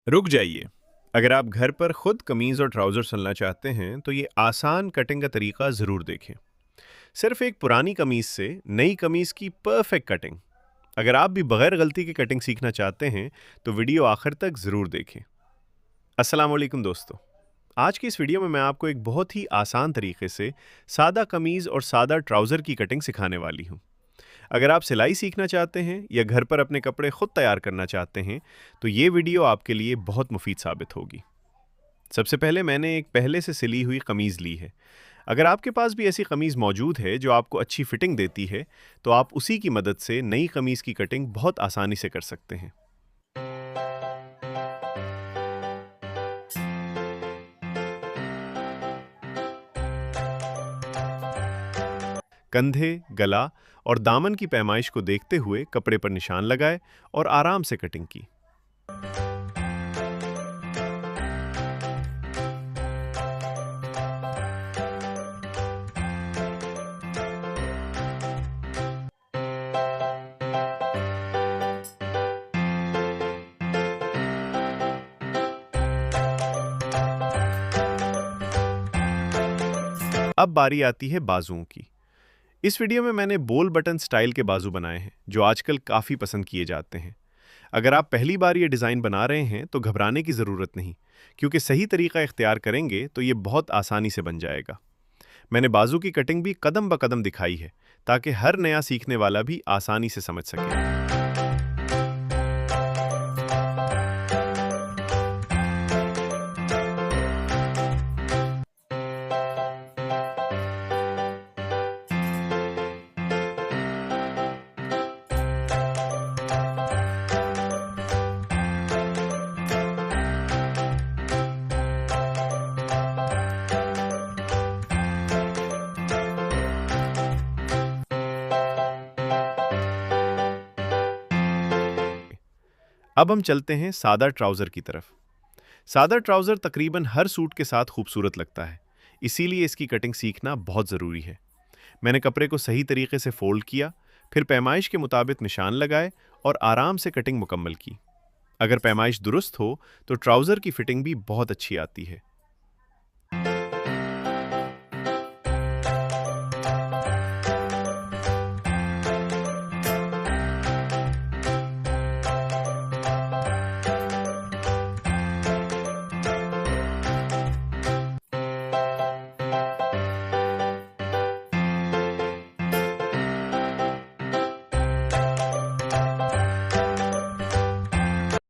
रुक जाइए। अगर आप घर पर खुद कमीज़ और ट्राउज़र सिलना चाहते हैं तो ये आसान कटिंग का तरीका ज़रूर देखें। सिर्फ एक पुरानी कमीज़ से नई कमीज़ की परफेक्ट कटिंग। अगर आप भी बगैर गलती की कटिंग सीखना चाहते हैं तो वीडियो आखिर तक ज़रूर देखें। अस्सलाम वालेकुम दोस्तों। आज की इस वीडियो में मैं आपको एक बहुत ही आसान तरीके से सादा कमीज़ और सादा ट्राउज़र की कटिंग सिखाने वाली हूँ। अगर आप सिलाई सीखना चाहते हैं या घर पर अपने कपड़े खुद तैयार करना चाहते हैं तो ये वीडियो आपके लिए बहुत मुफीद साबित होगी। सबसे पहले मैंने एक पहले से सिली हुई कमीज़ ली है। अगर आपके पास भी ऐसी कमीज़ मौजूद है जो आपको अच्छी फिटिंग देती है तो आप उसी की मदद से नई कमीज़ की कटिंग बहुत आसानी से कर सकते हैं। कंधे, गला और दामन की पैमाइश को देखते हुए कपड़े पर निशान लगाए और आराम से कटिंग की। अब बारी आती है बाजुओं की। इस वीडियो में मैंने बोल बटन स्टाइल के बाजू बनाए हैं जो आजकल काफ़ी पसंद किए जाते हैं। अगर आप पहली बार ये डिज़ाइन बना रहे हैं तो घबराने की ज़रूरत नहीं, क्योंकि सही तरीका इख्तियार करेंगे तो ये बहुत आसानी से बन जाएगा। मैंने बाजू की कटिंग भी कदम ब कदम दिखाई है ताकि हर नया सीखने वाला भी आसानी से समझ सके। अब हम चलते हैं सादा ट्राउज़र की तरफ। सादा ट्राउज़र तकरीबन हर सूट के साथ खूबसूरत लगता है, इसीलिए इसकी कटिंग सीखना बहुत ज़रूरी है। मैंने कपड़े को सही तरीके से फोल्ड किया, फिर पैमाइश के मुताबिक निशान लगाए और आराम से कटिंग मुकम्मल की। अगर पैमाइश दुरुस्त हो तो ट्राउज़र की फिटिंग भी बहुत अच्छी आती है।